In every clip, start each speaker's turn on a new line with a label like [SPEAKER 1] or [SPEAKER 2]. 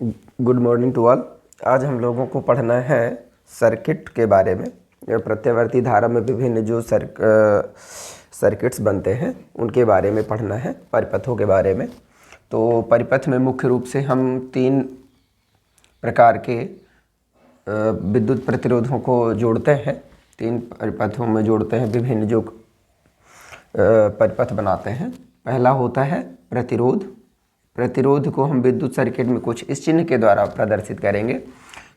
[SPEAKER 1] Good morning to all. आज हम लोगों को पढ़ना है सर्किट के बारे में। प्रत्यावर्ती धारा में विभिन्न जो सर्किट्स बनते हैं उनके बारे में पढ़ना है, परिपथों के बारे में। तो परिपथ में मुख्य रूप से हम तीन प्रकार के विद्युत प्रतिरोधों को जोड़ते हैं। तीन परिपथों में जोड़ते हैं, विभिन्न जो परिपथ बनाते हैं। पहला होता है प्रतिरोध। प्रतिरोध को हम विद्युत सर्किट में कुछ इस चिन्ह के द्वारा प्रदर्शित करेंगे।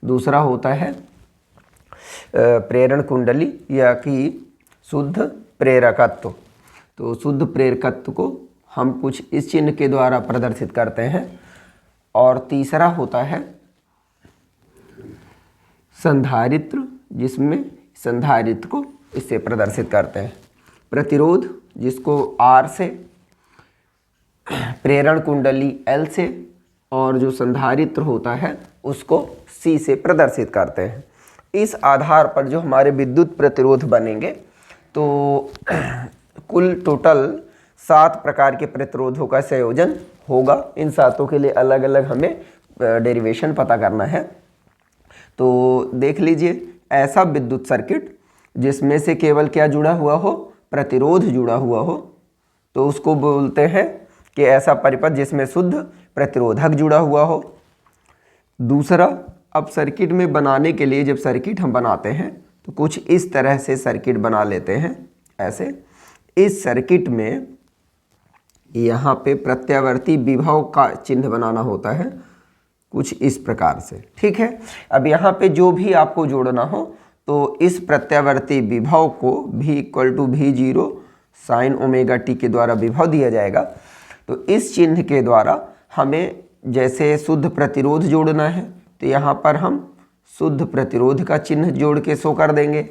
[SPEAKER 1] दूसरा होता है प्रेरण कुंडली या कि शुद्ध प्रेरकत्व। तो शुद्ध प्रेरकत्व को हम कुछ इस चिन्ह के द्वारा प्रदर्शित करते हैं। और तीसरा होता है संधारित्र, जिसमें संधारित्र को इससे प्रदर्शित करते हैं। प्रतिरोध जिसको R से, प्रेरण कुंडली L से, और जो संधारित्र होता है उसको C से प्रदर्शित करते हैं। इस आधार पर जो हमारे विद्युत प्रतिरोध बनेंगे, तो कुल टोटल 7 प्रकार के प्रतिरोधों का संयोजन होगा। इन सातों के लिए अलग अलग हमें डेरिवेशन पता करना है। तो देख लीजिए, ऐसा विद्युत सर्किट जिसमें से केवल क्या जुड़ा हुआ हो, प्रतिरोध जुड़ा हुआ हो, तो उसको बोलते हैं कि ऐसा परिपथ जिसमें शुद्ध प्रतिरोधक जुड़ा हुआ हो। दूसरा, अब सर्किट में बनाने के लिए जब सर्किट हम बनाते हैं तो कुछ इस तरह से सर्किट बना लेते हैं। ऐसे इस सर्किट में यहाँ पे प्रत्यावर्ती विभव का चिन्ह बनाना होता है, कुछ इस प्रकार से। ठीक है। अब यहाँ पे जो भी आपको जोड़ना हो, तो इस प्रत्यावर्ती विभव को V = V0 sin omega t के द्वारा विभव दिया जाएगा। तो इस चिन्ह के द्वारा हमें जैसे शुद्ध प्रतिरोध जोड़ना है, तो यहाँ पर हम शुद्ध प्रतिरोध का चिन्ह जोड़ के शो कर देंगे।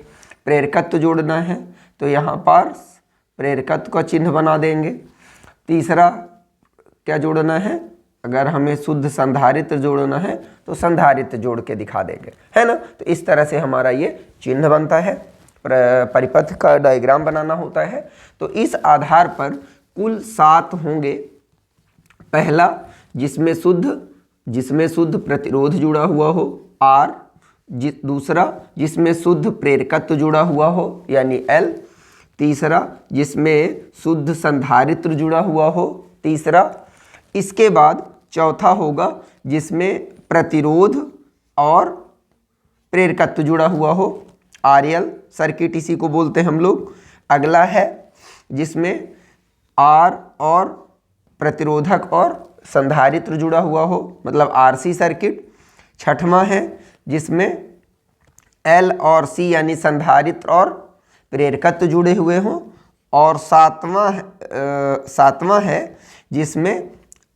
[SPEAKER 1] प्रेरकत्व जोड़ना है तो यहाँ पर प्रेरकत्व का चिन्ह बना देंगे। तीसरा क्या जोड़ना है, अगर हमें शुद्ध संधारित्र जोड़ना है तो संधारित्र जोड़ के दिखा देंगे, है ना। तो इस तरह से हमारा ये चिन्ह बनता है। परिपथ का डायग्राम बनाना होता है। तो इस आधार पर कुल 7 होंगे। पहला जिसमें शुद्ध प्रतिरोध जुड़ा हुआ हो R। दूसरा जिसमें शुद्ध प्रेरकत्व जुड़ा हुआ हो यानी L। तीसरा जिसमें शुद्ध संधारित्र जुड़ा हुआ हो, तीसरा। इसके बाद चौथा होगा जिसमें प्रतिरोध और प्रेरकत्व जुड़ा हुआ हो, RL सर्किट इसी को बोलते हैं हम लोग। अगला है जिसमें R और प्रतिरोधक और संधारित्र जुड़ा हुआ हो, मतलब RC सर्किट। छठवां है जिसमें L और C यानी संधारित्र और प्रेरकत्व जुड़े हुए हों। और सातवां है जिसमें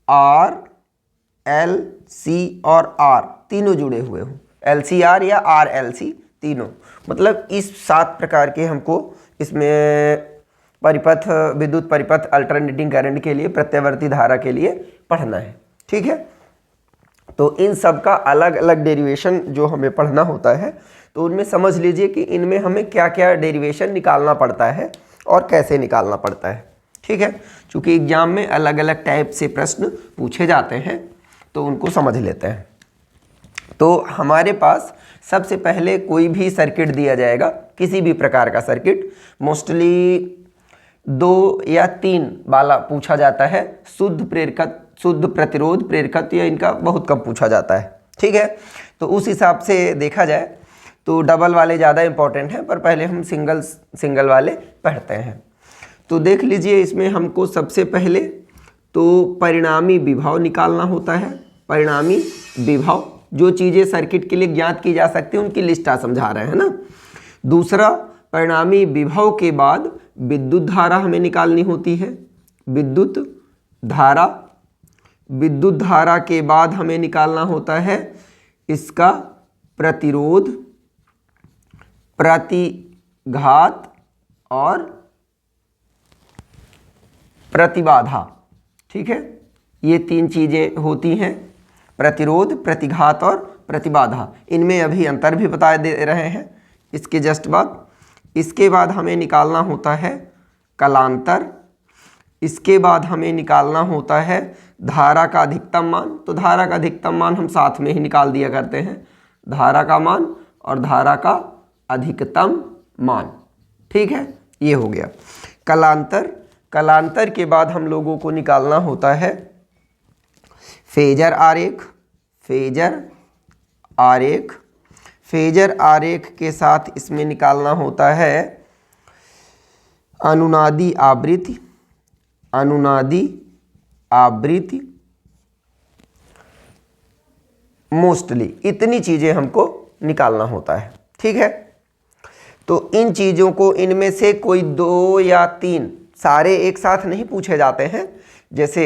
[SPEAKER 1] R, L, C और R तीनों जुड़े हुए हों, LCR या RLC तीनों। मतलब इस 7 प्रकार के हमको इसमें परिपथ, विद्युत परिपथ अल्टरनेटिंग करंट के लिए, प्रत्यावर्ती धारा के लिए पढ़ना है। ठीक है। तो इन सब का अलग अलग डेरिवेशन जो हमें पढ़ना होता है, तो उनमें समझ लीजिए कि इनमें हमें क्या क्या डेरिवेशन निकालना पड़ता है और कैसे निकालना पड़ता है। ठीक है। चूँकि एग्जाम में अलग अलग टाइप से प्रश्न पूछे जाते हैं, तो उनको समझ लेते हैं। तो हमारे पास सबसे पहले कोई भी सर्किट दिया जाएगा, किसी भी प्रकार का सर्किट, मोस्टली 2 या 3 वाला पूछा जाता है। शुद्ध प्रतिरोध, प्रेरकत्व, या इनका बहुत कम पूछा जाता है। ठीक है। तो उस हिसाब से देखा जाए तो डबल वाले ज़्यादा इंपॉर्टेंट हैं, पर पहले हम सिंगल वाले पढ़ते हैं। तो देख लीजिए, इसमें हमको सबसे पहले तो परिणामी विभव निकालना होता है। परिणामी विभव, जो चीज़ें सर्किट के लिए ज्ञात की जा सकती हैं उनकी लिस्ट समझा रहे हैं ना। दूसरा, परिणामी विभव के बाद विद्युत धारा हमें निकालनी होती है। विद्युत धारा के बाद हमें निकालना होता है इसका प्रतिरोध, प्रतिघात और प्रतिबाधा। ठीक है। ये 3 चीज़ें होती हैं, प्रतिरोध, प्रतिघात और प्रतिबाधा। इनमें अभी अंतर भी बता दे रहे हैं इसके जस्ट बाद। इसके बाद हमें निकालना होता है कलांतर, इसके बाद हमें निकालना होता है धारा का अधिकतम मान। तो धारा का अधिकतम मान हम साथ में ही निकाल दिया करते हैं, धारा का मान और धारा का अधिकतम मान। ठीक है, ये हो गया। कलांतर, कलांतर के बाद हम लोगों को निकालना होता है फेजर आरेख। फेजर आरेख, फेजर आरेख के साथ इसमें निकालना होता है अनुनादी आवृत्ति। अनुनादी आवृत्ति, मोस्टली इतनी चीजें हमको निकालना होता है। ठीक है, तो इन चीजों को, इनमें से कोई 2 या 3, सारे एक साथ नहीं पूछे जाते हैं। जैसे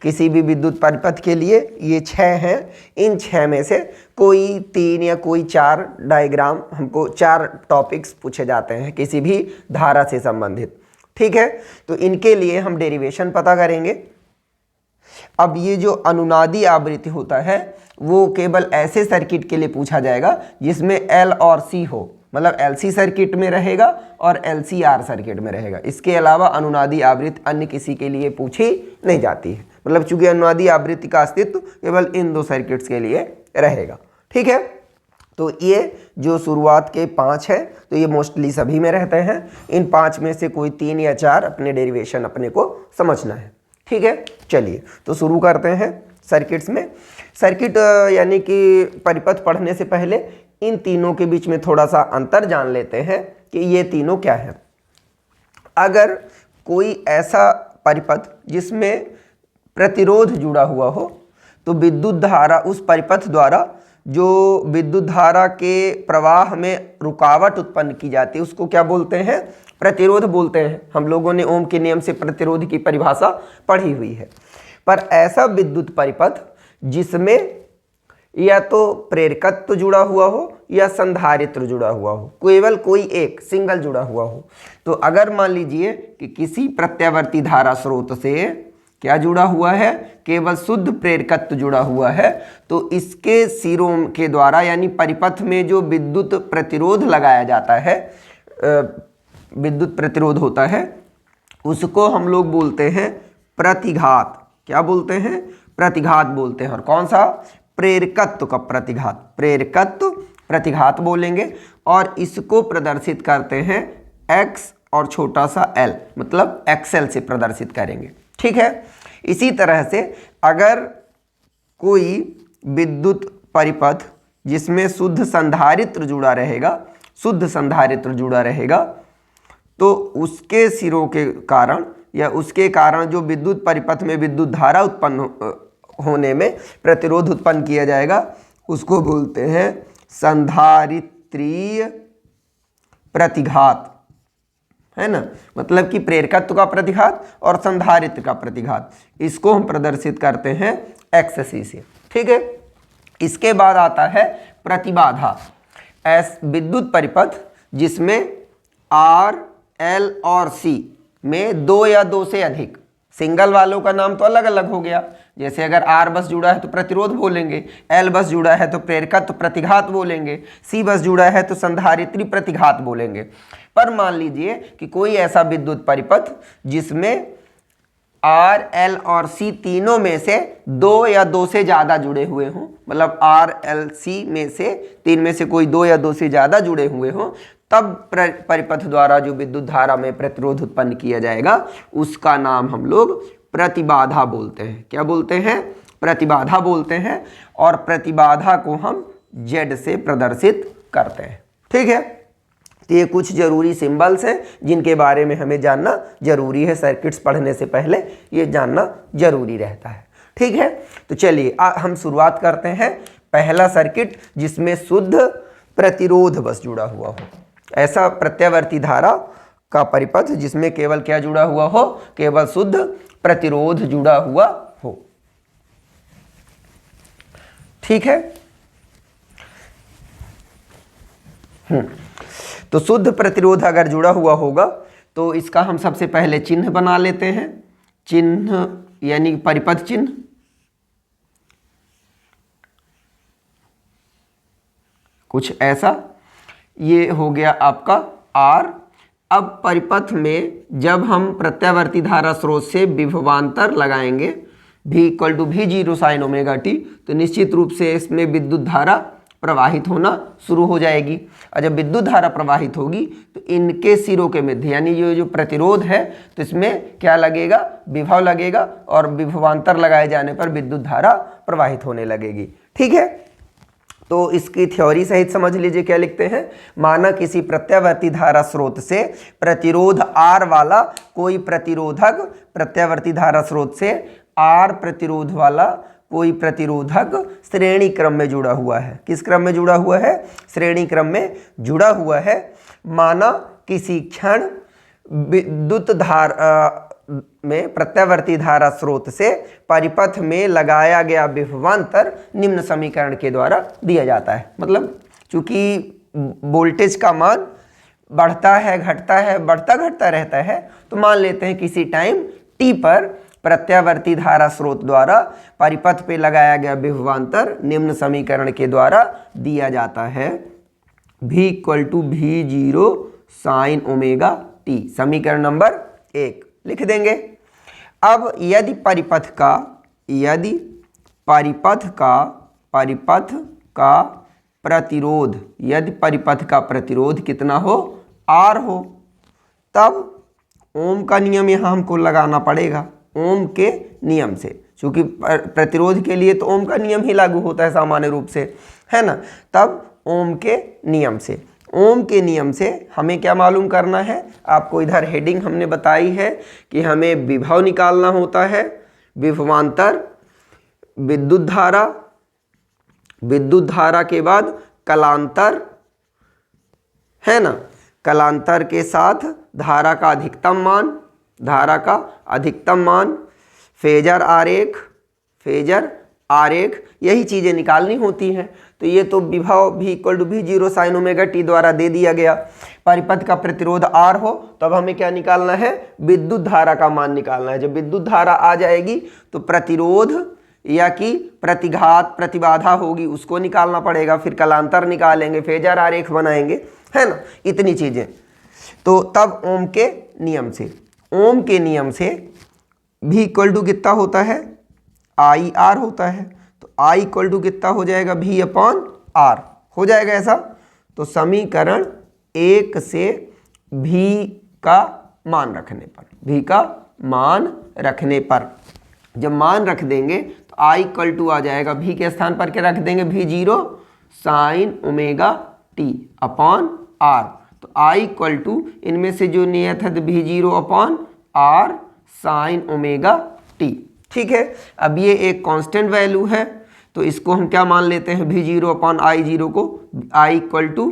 [SPEAKER 1] किसी भी विद्युत परिपथ के लिए ये 6 हैं, इन 6 में से कोई 3 या कोई 4 डायग्राम, हमको 4 टॉपिक्स पूछे जाते हैं किसी भी धारा से संबंधित। ठीक है, तो इनके लिए हम डेरिवेशन पता करेंगे। अब ये जो अनुनादी आवृत्ति होता है वो केवल ऐसे सर्किट के लिए पूछा जाएगा जिसमें L और C हो, मतलब LC सर्किट में रहेगा और LCR सर्किट में रहेगा। इसके अलावा अनुनादी आवृत्ति अन्य किसी के लिए पूछी नहीं जाती है, मतलब चूंकि अनुनादी आवृत्ति का अस्तित्व केवल इन 2 सर्किट्स के लिए रहेगा। ठीक है, तो ये जो शुरुआत के 5 है तो ये मोस्टली सभी में रहते हैं। इन 5 में से कोई 3 या 4 अपने डेरिवेशन अपने को समझना है। ठीक है, चलिए तो शुरू करते हैं सर्किट्स में। सर्किट यानी कि परिपथ पढ़ने से पहले इन तीनों के बीच में थोड़ा सा अंतर जान लेते हैं कि ये तीनों क्या है। अगर कोई ऐसा परिपथ जिसमें प्रतिरोध जुड़ा हुआ हो तो विद्युत धारा उस परिपथ द्वारा जो विद्युत धारा के प्रवाह में रुकावट उत्पन्न की जाती है उसको क्या बोलते हैं? प्रतिरोध बोलते हैं। हम लोगों ने ओम के नियम से प्रतिरोध की परिभाषा पढ़ी हुई है। पर ऐसा विद्युत परिपथ जिसमें या तो प्रेरकत्व जुड़ा हुआ हो या संधारित्र जुड़ा हुआ हो, केवल कोई एक सिंगल जुड़ा हुआ हो, तो अगर मान लीजिए कि किसी प्रत्यावर्ती धारा स्रोत से क्या जुड़ा हुआ है, केवल शुद्ध प्रेरकत्व जुड़ा हुआ है, तो इसके सिरों के द्वारा यानी परिपथ में जो विद्युत प्रतिरोध लगाया जाता है, विद्युत प्रतिरोध होता है, उसको हम लोग बोलते हैं प्रतिघात। क्या बोलते हैं? प्रतिघात बोलते हैं। और कौन सा? प्रेरकत्व का प्रतिघात, प्रेरकत्व प्रतिघात बोलेंगे। और इसको प्रदर्शित करते हैं x और छोटा सा l, मतलब XL से प्रदर्शित करेंगे। ठीक है, इसी तरह से अगर कोई विद्युत परिपथ जिसमें शुद्ध संधारित्र जुड़ा रहेगा, शुद्ध संधारित्र जुड़ा रहेगा, तो उसके सिरों के कारण या उसके कारण जो विद्युत परिपथ में विद्युत धारा उत्पन्न होने में प्रतिरोध उत्पन्न किया जाएगा, उसको बोलते हैं संधारित्रीय प्रतिघात, है ना। मतलब कि प्रेरकत्व का प्रतिघात और संधारित्र का प्रतिघात, इसको हम प्रदर्शित करते हैं XC से। ठीक है, इसके बाद आता है प्रतिबाधा। विद्युत परिपथ जिसमें R, L और C में 2 या 2 से अधिक, सिंगल वालों का नाम तो अलग अलग हो गया। जैसे अगर R बस जुड़ा है तो प्रतिरोध बोलेंगे, L बस जुड़ा है तो प्रेरकत्व प्रतिघात बोलेंगे, C बस जुड़ा है तो संधारित्री प्रतिघात बोलेंगे। पर मान लीजिए कि कोई ऐसा विद्युत परिपथ जिसमें R, L और C तीनों में से 2 या 2 से ज़्यादा जुड़े हुए हों, मतलब R, L, C में से 3 में से कोई 2 या 2 से ज़्यादा जुड़े हुए हों, तब परिपथ द्वारा जो विद्युत धारा में प्रतिरोध उत्पन्न किया जाएगा उसका नाम हम लोग प्रतिबाधा बोलते हैं। क्या बोलते हैं? प्रतिबाधा बोलते हैं। और प्रतिबाधा को हम Z से प्रदर्शित करते हैं। ठीक है, तो ये कुछ जरूरी सिंबल्स हैं जिनके बारे में हमें जानना जरूरी है। सर्किट्स पढ़ने से पहले ये जानना जरूरी रहता है। ठीक है, तो चलिए हम शुरुआत करते हैं। पहला सर्किट जिसमें शुद्ध प्रतिरोध बस जुड़ा हुआ हो, ऐसा प्रत्यावर्ती धारा का परिपथ जिसमें केवल क्या जुड़ा हुआ हो? केवल शुद्ध प्रतिरोध जुड़ा हुआ हो। ठीक है, तो शुद्ध प्रतिरोध अगर जुड़ा हुआ होगा तो इसका हम सबसे पहले चिन्ह बना लेते हैं। चिन्ह यानी परिपथ चिन्ह। कुछ ऐसा, ये हो गया आपका R, अब परिपथ में जब हम प्रत्यावर्ती धारा स्रोत से विभवांतर लगाएंगे V equal to V0 sine omega t, तो निश्चित रूप से इसमें विद्युत धारा प्रवाहित होना शुरू हो जाएगी। और जब विद्युत धारा प्रवाहित होगी तो इनके सिरों के मध्य यानी जो प्रतिरोध है तो इसमें क्या लगेगा, विभव लगेगा, और विभवांतर लगाए जाने पर विद्युत धारा प्रवाहित होने लगेगी। ठीक है, तो इसकी थ्योरी सहित समझ लीजिए क्या लिखते हैं। माना किसी प्रत्यावर्ती धारा स्रोत से प्रतिरोध R वाला कोई प्रतिरोधक प्रत्यावर्ती धारा स्रोत से R प्रतिरोध वाला कोई प्रतिरोधक श्रेणी क्रम में जुड़ा हुआ है। किस क्रम में जुड़ा हुआ है? श्रेणी क्रम में जुड़ा हुआ है। माना किसी क्षण विद्युत धारा में प्रत्यावर्ती धारा स्रोत से परिपथ में लगाया गया विभवांतर निम्न समीकरण के द्वारा दिया जाता है। मतलब चूंकि वोल्टेज का मान बढ़ता है घटता है बढ़ता घटता रहता है, तो मान लेते हैं किसी टाइम t पर प्रत्यावर्ती धारा स्रोत द्वारा परिपथ पे लगाया गया विभवांतर निम्न समीकरण के द्वारा दिया जाता है। V equal to V0 sine omega t, समीकरण नंबर 1 लिख देंगे। अब यदि परिपथ का प्रतिरोध, यदि परिपथ का प्रतिरोध कितना हो? R हो, तब ओम का नियम यहाँ हमको लगाना पड़ेगा। ओम के नियम से, क्योंकि प्रतिरोध के लिए तो ओम का नियम ही लागू होता है सामान्य रूप से, है ना। तब ओम के नियम से हमें क्या मालूम करना है? आपको इधर हेडिंग हमने बताई है कि हमें विभव निकालना होता है, विभवांतर, विद्युत धारा के बाद कलांतर, है ना। कलांतर के साथ धारा का अधिकतम मान, फेजर आरेख, यही चीज़ें निकालनी होती हैं। तो ये तो विभव V equal to V0 sine omega t द्वारा दे दिया गया। परिपथ का प्रतिरोध R हो, तब हमें क्या निकालना है? विद्युत धारा का मान निकालना है। जब विद्युत धारा आ जाएगी तो प्रतिरोध या कि प्रतिबाधा होगी, उसको निकालना पड़ेगा। फिर कलांतर निकालेंगे, फेजर आरेख बनाएंगे, है ना, इतनी चीज़ें। तो तब ओम के नियम से V इक्वल टू कितना होता है? IR होता है। तो I इक्वल टू कितना हो जाएगा? V अपॉन R हो जाएगा ऐसा। तो समीकरण 1 से V का मान रखने पर, जब मान रख देंगे तो I इक्वल टू आ जाएगा, V के स्थान पर क्या रख देंगे? V0 sine omega T upon R। तो I इक्वल टू इनमें से जो नियत है V0 upon R sign omega T. ठीक है, अब ये एक कांस्टेंट वैल्यू है, तो इसको हम क्या मान लेते हैं? V0 अपॉन I0 को I इक्वल टू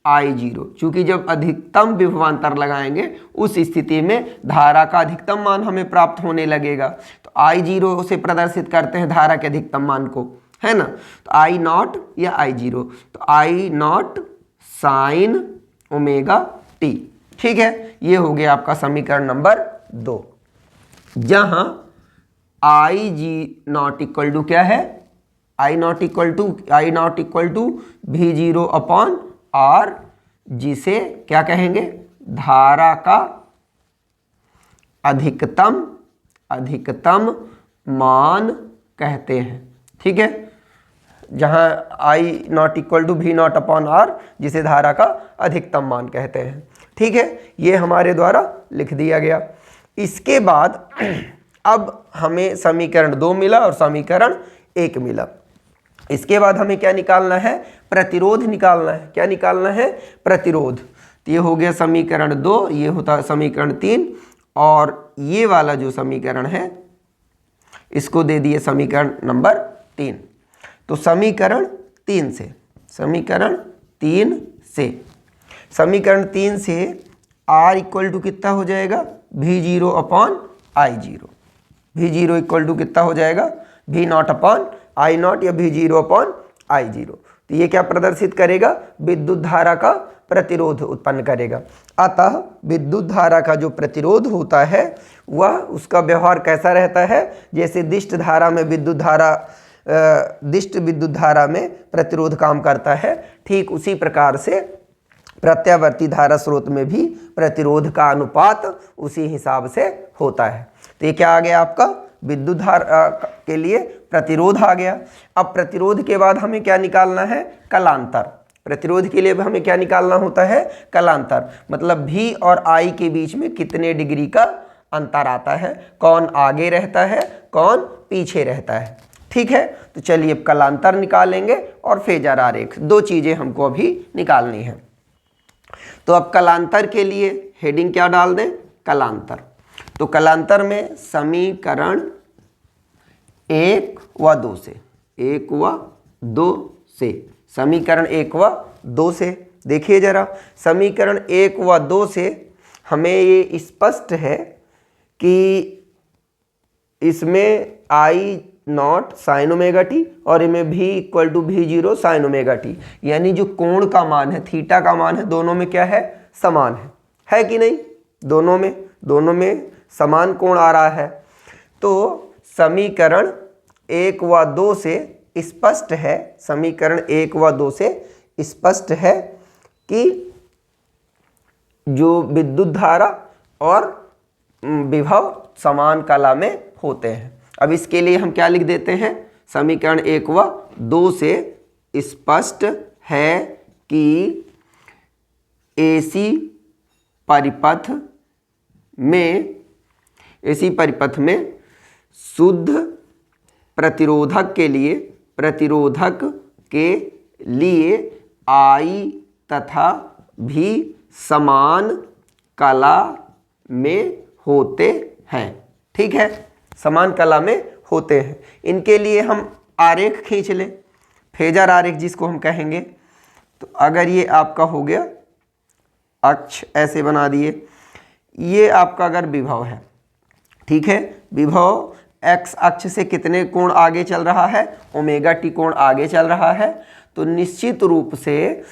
[SPEAKER 1] I0। चूँकि जब अधिकतम विभवांतर लगाएंगे उस स्थिति में धारा का अधिकतम मान हमें प्राप्त होने लगेगा। तो I0 से प्रदर्शित करते हैं धारा के अधिकतम मान को, है ना। तो I0 या I0, तो I0 साइन ओमेगा टी। ठीक है, ये हो गया आपका समीकरण नंबर 2, जहां I0 इक्वल टू क्या है? I0 equal to V0 upon R, जिसे क्या कहेंगे? धारा का अधिकतम मान कहते हैं। ठीक है, जहां I0 equal to V0 upon R, जिसे धारा का अधिकतम मान कहते हैं। ठीक है, ये हमारे द्वारा लिख दिया गया। इसके बाद अब हमें समीकरण 2 मिला और समीकरण 1 मिला। इसके बाद हमें क्या निकालना है? प्रतिरोध निकालना है। क्या निकालना है? प्रतिरोध। तो ये हो गया समीकरण 2, ये होता है समीकरण 3, और ये वाला जो समीकरण है इसको दे दिए समीकरण नंबर 3। तो समीकरण 3 से R इक्वल टू कितना हो जाएगा? V0 upon I0। V0 equal to कितना हो जाएगा? V0 अपॉन I0 या V0 अपॉन I0। तो ये क्या प्रदर्शित करेगा? विद्युत धारा का प्रतिरोध उत्पन्न करेगा। अतः विद्युत धारा का जो प्रतिरोध होता है वह, उसका व्यवहार कैसा रहता है? जैसे दिष्ट विद्युत धारा में प्रतिरोध काम करता है, ठीक उसी प्रकार से प्रत्यावर्ती धारा स्रोत में भी प्रतिरोध का अनुपात उसी हिसाब से होता है। तो ये क्या आ गया आपका, विद्युत धारा के लिए प्रतिरोध आ गया। अब प्रतिरोध के बाद हमें क्या निकालना है, कलांतर। प्रतिरोध के लिए हमें क्या निकालना होता है, कलांतर। मतलब V और I के बीच में कितने डिग्री का अंतर आता है, कौन आगे रहता है कौन पीछे रहता है। ठीक है, तो चलिए अब कलांतर निकालेंगे और फेजर आरेख, दो चीजें हमको अभी निकालनी है। तो अब कलांतर के लिए हेडिंग क्या डाल दें, कलांतर। तो कलांतर में समीकरण 1 व 2 से, 1 व 2 से, समीकरण 1 व 2 से देखिए जरा, समीकरण 1 व 2 से हमें ये स्पष्ट है कि इसमें I not sine omega t और इनमें V equal to V0 sine omega t, यानी जो कोण का मान है, थीटा का मान है, दोनों में क्या है, समान है कि नहीं, दोनों में समान कोण आ रहा है। तो समीकरण 1 व 2 से स्पष्ट है, समीकरण 1 व 2 से स्पष्ट है कि जो विद्युत धारा और विभव समान कला में होते हैं। अब इसके लिए हम क्या लिख देते हैं, समीकरण 1 व 2 से स्पष्ट है कि एसी परिपथ में शुद्ध प्रतिरोधक के लिए I तथा V समान कला में होते हैं। ठीक है, समान कला में होते हैं। इनके लिए हम आरेख खींच लें, फेजर आरेख जिसको हम कहेंगे। तो अगर ये आपका हो गया अक्ष, ऐसे बना दिए, ये आपका अगर विभव है, ठीक है, विभव x अक्ष से कितने कोण आगे चल रहा है, ओमेगा टी कोण आगे चल रहा है, तो निश्चित रूप से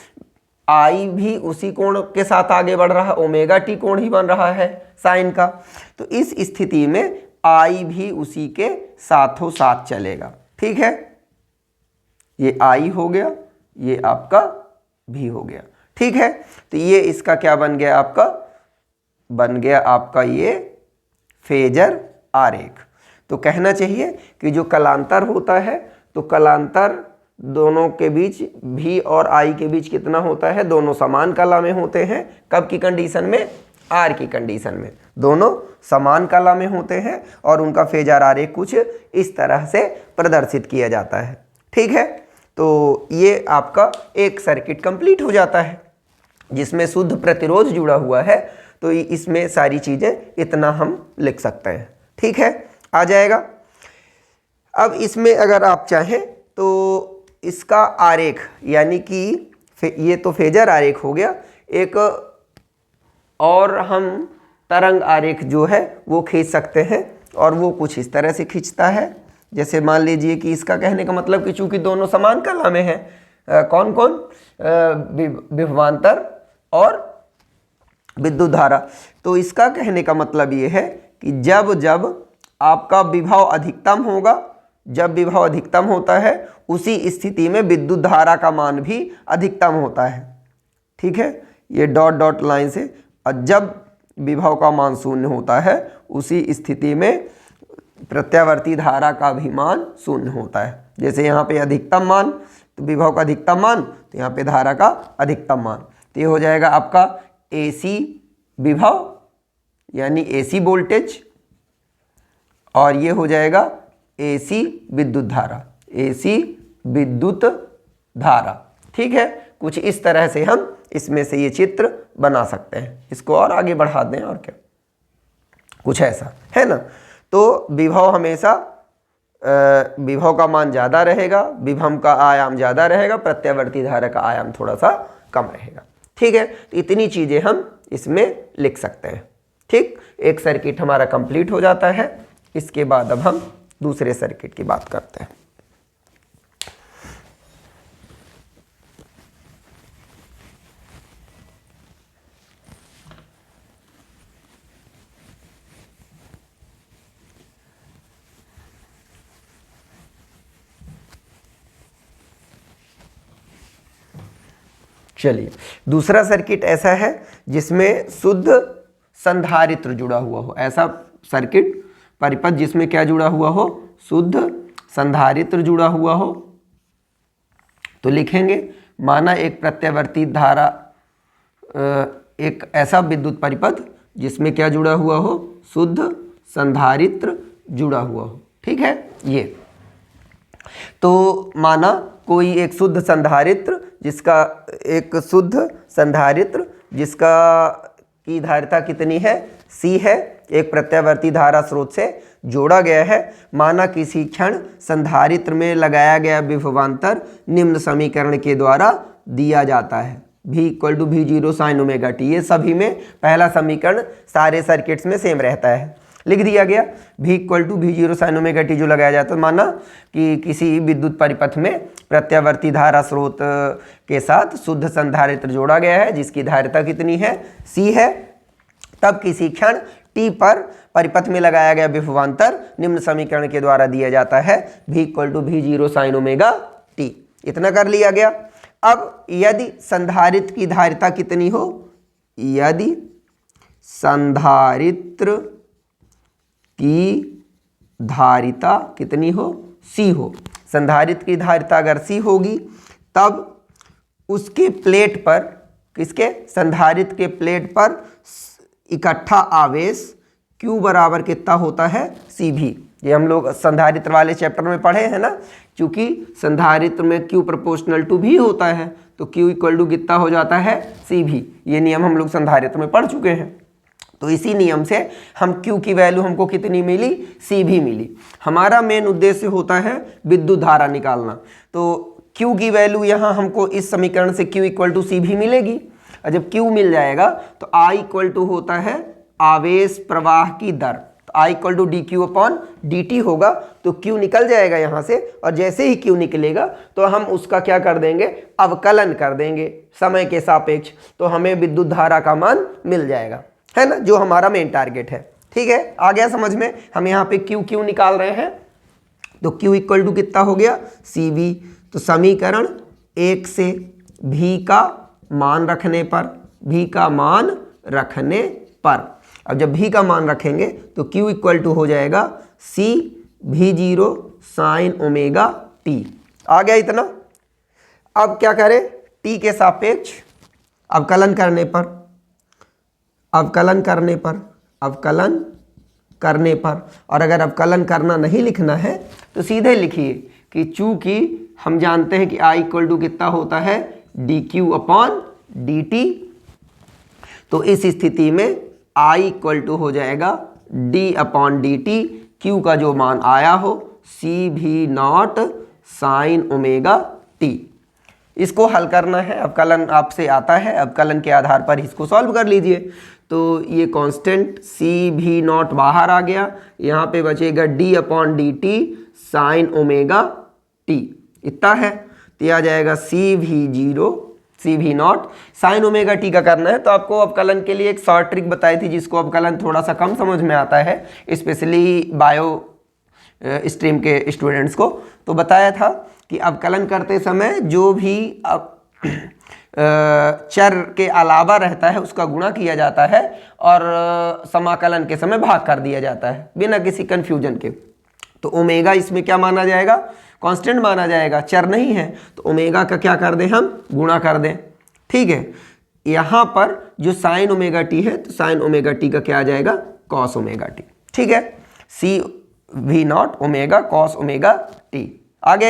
[SPEAKER 1] I भी उसी कोण के साथ आगे बढ़ रहा है, ओमेगा टी कोण ही बन रहा है साइन का। तो इस स्थिति में I भी उसी के साथों साथ चलेगा। ठीक है, ये I हो गया, ये आपका V हो गया। ठीक है, तो ये इसका क्या बन गया, आपका बन गया आपका ये फेजर आरेख। तो कहना चाहिए कि जो कलांतर होता है, तो कलांतर दोनों के बीच V और I के बीच कितना होता है, दोनों समान कला में होते हैं। कब की कंडीशन में, R की कंडीशन में दोनों समान कला में होते हैं और उनका फेजर आरेख कुछ इस तरह से प्रदर्शित किया जाता है। ठीक है, तो ये आपका एक सर्किट कंप्लीट हो जाता है जिसमें शुद्ध प्रतिरोध जुड़ा हुआ है। तो इसमें सारी चीज़ें इतना हम लिख सकते हैं। ठीक है, आ जाएगा। अब इसमें अगर आप चाहें तो इसका आरेख, यानी कि ये तो फेजर आरेख हो गया, एक और हम तरंग आरेख जो है वो खींच सकते हैं, और वो कुछ इस तरह से खींचता है। जैसे मान लीजिए कि इसका कहने का मतलब कि चूंकि दोनों समान कला में है, कौन कौन, विभवांतर और विद्युत धारा, तो इसका कहने का मतलब ये है कि जब जब आपका विभव अधिकतम होगा, जब विभव अधिकतम होता है उसी स्थिति में विद्युत धारा का मान भी अधिकतम होता है। ठीक है, ये डॉट डॉट लाइन से, और जब विभव का मान शून्य होता है उसी स्थिति में प्रत्यावर्ती धारा का भी मान शून्य होता है। जैसे यहाँ पे अधिकतम मान, तो विभव का अधिकतम मान, तो यहाँ पे धारा का अधिकतम मान। तो ये हो जाएगा आपका AC विभव यानी AC वोल्टेज, और ये हो जाएगा AC विद्युत धारा, AC विद्युत धारा। ठीक है, कुछ इस तरह से हम इसमें से ये चित्र बना सकते हैं। इसको और आगे बढ़ा दें, और क्या, कुछ ऐसा है ना। तो विभव हमेशा विभव का मान ज़्यादा रहेगा, विभव का आयाम ज़्यादा रहेगा, प्रत्यावर्ती धारा का आयाम थोड़ा सा कम रहेगा। ठीक है, तो इतनी चीज़ें हम इसमें लिख सकते हैं। ठीक, एक सर्किट हमारा कंप्लीट हो जाता है। इसके बाद अब हम दूसरे सर्किट की बात करते हैं। चलिए, दूसरा सर्किट ऐसा है जिसमें शुद्ध संधारित्र जुड़ा हुआ हो। ऐसा सर्किट परिपथ जिसमें क्या जुड़ा हुआ हो, शुद्ध संधारित्र जुड़ा हुआ हो। तो लिखेंगे, माना एक प्रत्यावर्ती धारा, एक ऐसा विद्युत परिपथ जिसमें क्या जुड़ा हुआ हो, शुद्ध संधारित्र जुड़ा हुआ हो। ठीक है, ये तो माना कोई एक शुद्ध संधारित्र जिसका की धारिता कितनी है, C है, एक प्रत्यावर्ती धारा स्रोत से जोड़ा गया है। माना किसी क्षण संधारित्र में लगाया गया विभवांतर निम्न समीकरण के द्वारा दिया जाता है, V = V0 sin ωt। ये सभी में पहला समीकरण सारे सर्किट्स में सेम रहता है, लिख दिया गया। V = V0 sin ωt जो लगाया जाता है, माना कि किसी विद्युत परिपथ में प्रत्यावर्ती धारा स्रोत के साथ शुद्ध संधारित्र जोड़ा गया है जिसकी धारिता कितनी है, C है। तब किसी क्षण t पर परिपथ में लगाया गया विभवांतर निम्न समीकरण के द्वारा दिया जाता है, V = V0 sin ωt। इतना कर लिया गया। अब यदि संधारित्र की धारिता कितनी हो, यदि संधारित्र की धारिता कितनी हो, C हो, संधारित्र की धारिता अगर C होगी, तब उसके प्लेट पर, किसके, संधारित्र के प्लेट पर इकट्ठा आवेश Q बराबर कितना होता है, CV। ये हम लोग संधारित्र वाले चैप्टर में पढ़े हैं ना, क्योंकि संधारित्र में Q प्रोपोर्शनल टू V होता है, तो Q = कितना हो जाता है, CV। ये नियम हम लोग संधारित्र में पढ़ चुके हैं। तो इसी नियम से हम Q की वैल्यू हमको कितनी मिली, CV मिली। हमारा मेन उद्देश्य होता है विद्युत धारा निकालना, तो Q की वैल्यू यहाँ हमको इस समीकरण से Q = CV मिलेगी। और जब Q मिल जाएगा तो I = होता है आवेश प्रवाह की दर, तो I = dQ/dt होगा। तो Q निकल जाएगा यहाँ से, और जैसे ही Q निकलेगा तो हम उसका क्या कर देंगे, अवकलन कर देंगे समय के सापेक्ष, तो हमें विद्युत धारा का मान मिल जाएगा, है ना, जो हमारा मेन टारगेट है। ठीक है, आ गया समझ में। हम यहाँ पे Q निकाल रहे हैं, तो Q = कितना हो गया, CV। तो समीकरण 1 से V का मान रखने पर, अब जब V का मान रखेंगे तो Q = हो जाएगा C V0 sin ωt। आ गया इतना। अब क्या करें, T के सापेक्ष अवकलन करने पर, और अगर अवकलन करना नहीं लिखना है तो सीधे लिखिए कि चूंकि हम जानते हैं कि I = कितना होता है, dQ/dt, तो इस स्थिति में I = हो जाएगा d/dt, Q का जो मान आया हो CV0 sin ωt। इसको हल करना है, अवकलन आपसे आता है, अवकलन के आधार पर इसको सॉल्व कर लीजिए। तो ये कांस्टेंट CV0 बाहर आ गया, यहाँ पे बचेगा d/dt sin ωt, इतना है। तो यह आ जाएगा CV0 sin ωt का करना है। तो आपको अवकलन के लिए एक शॉर्ट ट्रिक बताई थी, जिसको अवकलन थोड़ा सा कम समझ में आता है, स्पेशली बायो स्ट्रीम के स्टूडेंट्स को। तो बताया था कि अवकलन करते समय जो भी चर के अलावा रहता है उसका गुणा किया जाता है, और समाकलन के समय भाग कर दिया जाता है बिना किसी कंफ्यूजन के। तो ओमेगा इसमें क्या माना जाएगा, कांस्टेंट माना जाएगा, चर नहीं है। तो ओमेगा का क्या कर दें, हम गुणा कर दें। ठीक है, यहाँ पर जो साइन ओमेगा टी है, तो साइन ओमेगा टी का क्या आ जाएगा, कॉस ओमेगा टी। ठीक है, CV0 omega cos omega t. आ गया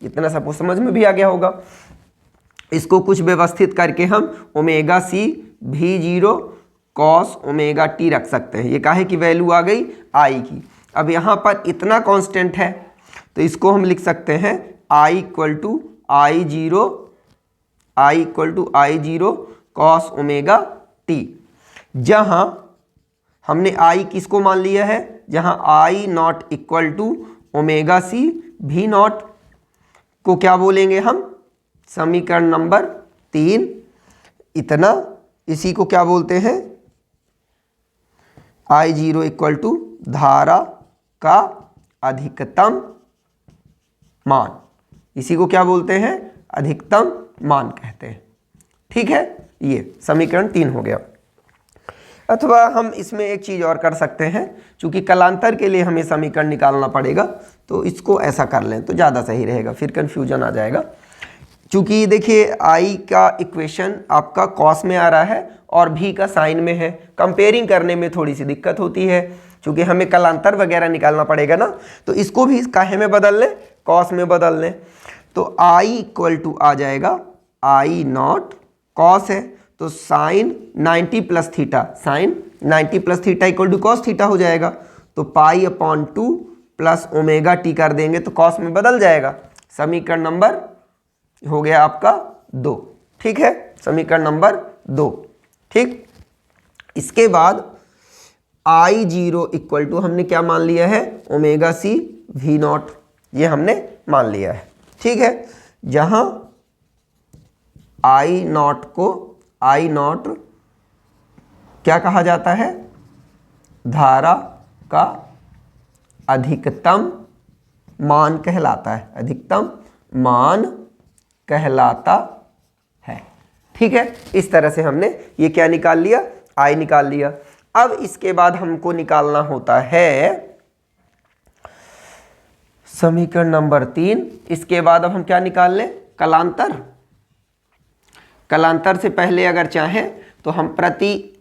[SPEAKER 1] इतना सबको समझ में भी आ गया होगा। इसको कुछ व्यवस्थित करके हम omega C V0 cos omega T रख सकते हैं। ये काहे की वैल्यू आ गई, आई की। अब यहाँ पर इतना कांस्टेंट है, तो इसको हम लिख सकते हैं I = I0 cos omega T. जहाँ हमने I किसको मान लिया है, जहाँ I0 = ओमेगा C V0 को क्या बोलेंगे हम, समीकरण नंबर 3। इतना, इसी को क्या बोलते हैं, I0 = धारा का अधिकतम मान। इसी को क्या बोलते हैं, अधिकतम मान कहते हैं। ठीक है, ये समीकरण 3 हो गया। अथवा हम इसमें एक चीज़ और कर सकते हैं, चूंकि कलांतर के लिए हमें समीकरण निकालना पड़ेगा तो इसको ऐसा कर लें तो ज़्यादा सही रहेगा, फिर कन्फ्यूजन आ जाएगा। चूंकि देखिए आई का इक्वेशन आपका कॉस में आ रहा है और भी का साइन में है, कंपेयरिंग करने में थोड़ी सी दिक्कत होती है, चूंकि हमें कलांतर वगैरह निकालना पड़ेगा ना, तो इसको भी काहे में बदल लें, कॉस में बदल लें। तो आई इक्वल टू आ जाएगा आई नॉट, कॉस है तो sine 90 plus theta, sine 90 plus theta equal to cos theta हो जाएगा। तो pi upon 2 plus omega t कर देंगे तो कॉस में बदल जाएगा। समीकरण नंबर हो गया आपका 2, ठीक है, समीकरण नंबर 2, ठीक। इसके बाद आई जीरो इक्वल टू हमने क्या मान लिया है, ओमेगा सी वी नॉट, ये हमने मान लिया है, ठीक है। जहां आई नॉट को, आई नॉट क्या कहा जाता है, धारा का अधिकतम मान कहलाता है, अधिकतम मान कहलाता है, ठीक है। इस तरह से हमने ये क्या निकाल लिया, आई निकाल लिया। अब इसके बाद हमको निकालना होता है समीकरण नंबर 3। इसके बाद अब हम क्या निकाल लें, कलांतर। कलांतर से पहले अगर चाहें तो हम प्रतिघात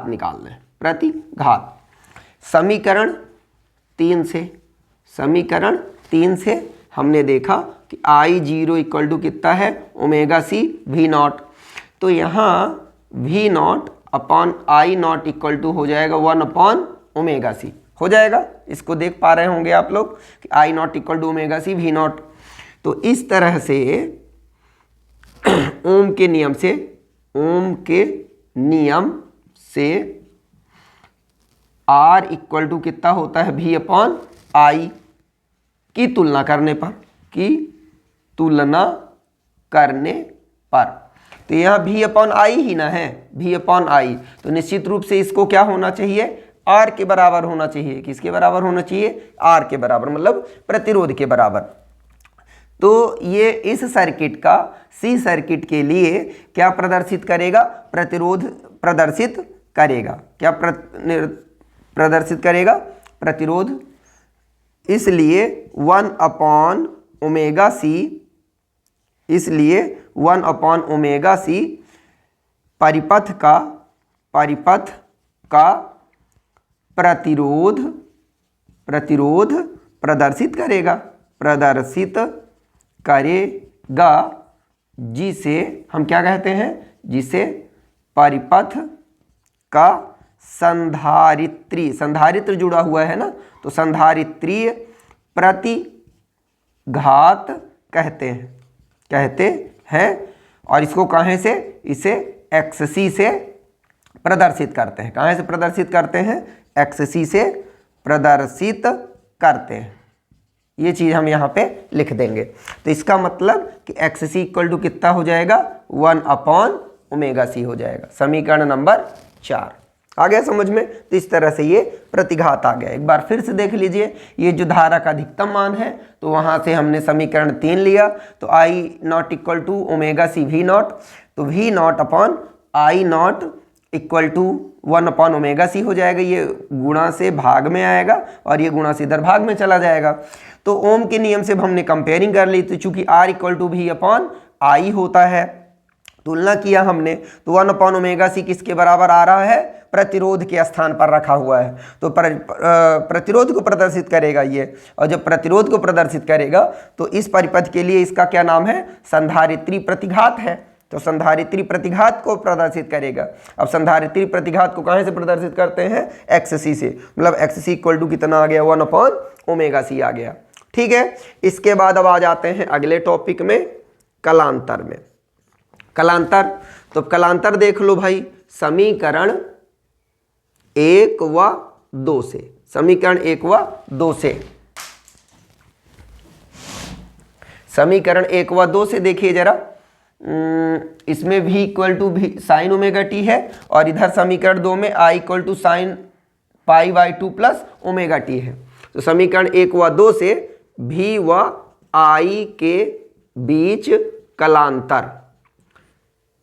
[SPEAKER 1] निकाल लें, प्रतिघात। समीकरण 3 से, समीकरण 3 से हमने देखा कि आई जीरो इक्वल टू कितना है, ओमेगा सी वी नॉट। तो यहाँ V not upon I not equal to हो जाएगा 1 अपॉन ओमेगा सी, हो जाएगा। इसको देख पा रहे होंगे आप लोग कि I not equal to omega C V not. तो इस तरह से ओम के नियम से, ओम के नियम से आर इक्वल टू कितना होता है, वी अपॉन आई की तुलना करने पर, की तुलना करने पर। तो यहाँ भी अपॉन आई ही ना है, भी अपॉन आई, तो निश्चित रूप से इसको क्या होना चाहिए, आर के बराबर होना चाहिए। किसके बराबर होना चाहिए, आर के बराबर, मतलब प्रतिरोध के बराबर। तो ये इस सर्किट का सी सर्किट के लिए क्या प्रदर्शित करेगा, प्रतिरोध प्रदर्शित करेगा। क्या प्रदर्शित करेगा, प्रतिरोध। इसलिए 1 अपॉन ओमेगा सी, इसलिए 1 अपॉन ओमेगा सी परिपथ का, परिपथ का प्रतिरोध, प्रतिरोध प्रदर्शित करेगा, प्रदर्शित करेगा, जिसे हम क्या कहते हैं, जिसे परिपथ का संधारित्री, संधारित्र जुड़ा हुआ है ना, तो संधारित्रीय प्रतिघात कहते हैं, कहते हैं। और इसको कहाँ से, इसे एक्ससी से प्रदर्शित करते हैं। कहाँ से प्रदर्शित करते हैं, एक्ससी से प्रदर्शित करते हैं। ये चीज़ हम यहाँ पे लिख देंगे। तो इसका मतलब कि एक्ससी इक्वल टू कितना हो जाएगा, 1 अपॉन ओमेगा सी हो जाएगा। समीकरण नंबर 4 आ गया समझ में। तो इस तरह से ये प्रतिघात आ गया। एक बार फिर से देख लीजिए, ये जो धारा का अधिकतम मान है, तो वहाँ से हमने समीकरण 3 लिया, तो I not equal to omega C V not, तो V not upon I not equal to 1 upon omega C हो जाएगा। ये गुणा से भाग में आएगा और ये गुणा से इधर भाग में चला जाएगा। तो ओम के नियम से हमने कंपेयरिंग कर ली, तो चूंकि R equal to V upon I होता है, तुलना किया हमने, तो 1 अपॉन ओमेगा सी किसके बराबर आ रहा है, प्रतिरोध के स्थान पर रखा हुआ है। तो प्रतिरोध को प्रदर्शित करेगा ये, और जब प्रतिरोध को प्रदर्शित करेगा तो इस परिपथ के लिए इसका क्या नाम है, संधारित्री प्रतिघात है। तो संधारित्री प्रतिघात को प्रदर्शित करेगा। अब संधारित्री प्रतिघात को कहाँ से प्रदर्शित करते हैं, एक्ससी से, मतलब एक्ससी इक्वल टू कितना आ गया, 1 अपॉन ओमेगा सी आ गया। ठीक है, इसके बाद अब आ जाते हैं अगले टॉपिक में, कलांतर में। कलांतर, तो कलांतर देख लो भाई, समीकरण 1 व 2 से, समीकरण 1 व 2 से, समीकरण 1 व 2 से देखिए जरा, इसमें v इक्वल टू भी साइन ओमेगा टी है, और इधर समीकरण 2 में i equal to sine pi by 2 plus omega t है। तो समीकरण 1 व 2 से v व i के बीच कलांतर,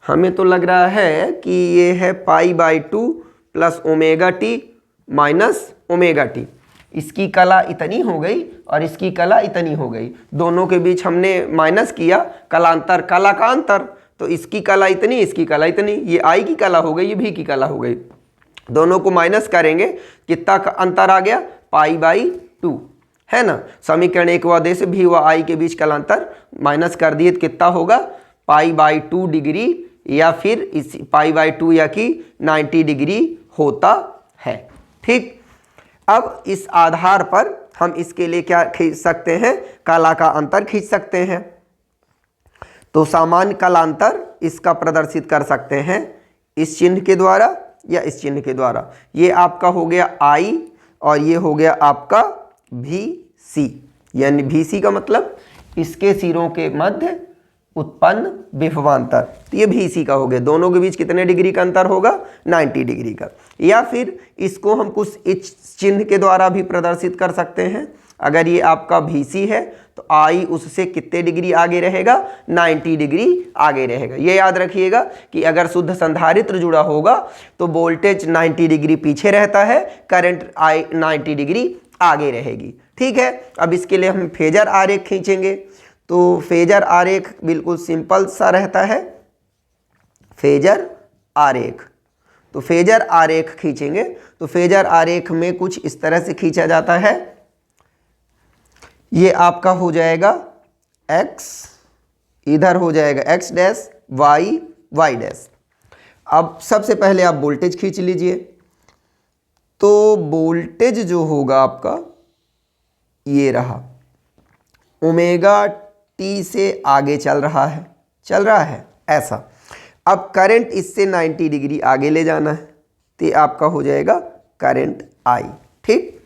[SPEAKER 1] हमें तो लग रहा है कि ये है π/2 plus omega t minus omega t. इसकी कला इतनी हो गई और इसकी कला इतनी हो गई, दोनों के बीच हमने माइनस किया, कलांतर कला का अंतर, तो इसकी कला इतनी, इसकी कला इतनी, ये आई की कला हो गई, ये भी की कला हो गई। दोनों को माइनस करेंगे, कितना का अंतर आ गया, π/2, है ना। समीकरण 1 व 2 से भी व आई के बीच कलांतर माइनस कर दिए तो कितना होगा, π/2 डिग्री, या फिर इस π/2 या कि 90 डिग्री होता है। ठीक, अब इस आधार पर हम इसके लिए क्या खींच सकते हैं, कला का अंतर खींच सकते हैं। तो सामान्य कलांतर इसका प्रदर्शित कर सकते हैं इस चिन्ह के द्वारा या इस चिन्ह के द्वारा। ये आपका हो गया I और ये हो गया आपका VC, यानी VC का मतलब इसके सिरों के मध्य उत्पन्न विभवांतर, तो ये VC का हो गया। दोनों के बीच कितने डिग्री का अंतर होगा, 90 डिग्री का। या फिर इसको हम कुछ इस चिन्ह के द्वारा भी प्रदर्शित कर सकते हैं। अगर ये आपका VC है तो I उससे कितने डिग्री आगे रहेगा, 90 डिग्री आगे रहेगा। ये याद रखिएगा कि अगर शुद्ध संधारित्र जुड़ा होगा तो वोल्टेज 90 डिग्री पीछे रहता है, करंट 90 डिग्री आगे रहेगी। ठीक है, अब इसके लिए हम फेजर आरेख खींचेंगे। तो फेजर आरेख बिल्कुल सिंपल सा रहता है, फेजर आरेख। तो फेजर आरेख खींचेंगे तो फेजर आरेख में कुछ इस तरह से खींचा जाता है। ये आपका हो जाएगा x, इधर हो जाएगा x डैश, y डैश। अब सबसे पहले आप वोल्टेज खींच लीजिए। तो वोल्टेज जो होगा आपका ये रहा, ओमेगा टी से आगे चल रहा है ऐसा। अब करंट इससे 90 डिग्री आगे ले जाना है, तो ये आपका हो जाएगा करंट I। ठीक,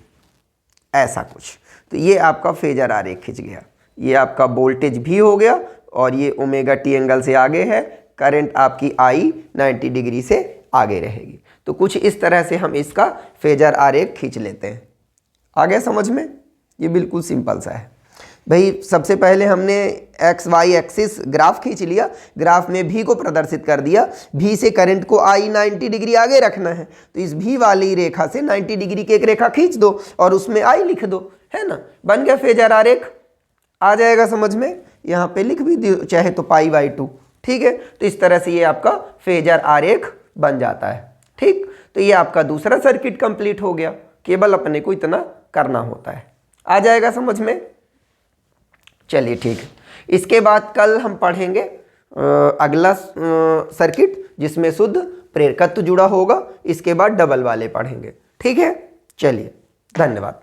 [SPEAKER 1] ऐसा कुछ। तो ये आपका फेजर आरेख खिंच गया। ये आपका वोल्टेज भी हो गया और ये ओमेगा टी एंगल से आगे है, करंट आपकी I 90 डिग्री से आगे रहेगी। तो कुछ इस तरह से हम इसका फेजर आरेख खींच लेते हैं। आ गया समझ में? ये बिल्कुल सिंपल सा है भाई। सबसे पहले हमने एक्स वाई एक्सिस ग्राफ खींच लिया, ग्राफ में भी को प्रदर्शित कर दिया। भी से करंट को I 90 डिग्री आगे रखना है, तो इस भी वाली रेखा से 90 डिग्री की एक रेखा खींच दो और उसमें I लिख दो, है ना। बन गया फेजर आरेख। आ जाएगा समझ में? यहाँ पे लिख भी दो चाहे तो π/2। ठीक है, तो इस तरह से ये आपका फेजर आरेख बन जाता है। ठीक, तो ये आपका दूसरा सर्किट कंप्लीट हो गया। केवल अपने को इतना करना होता है। आ जाएगा समझ में? चलिए ठीक है, इसके बाद कल हम पढ़ेंगे अगला सर्किट जिसमें शुद्ध प्रेरकत्व जुड़ा होगा। इसके बाद डबल वाले पढ़ेंगे। ठीक है, चलिए, धन्यवाद।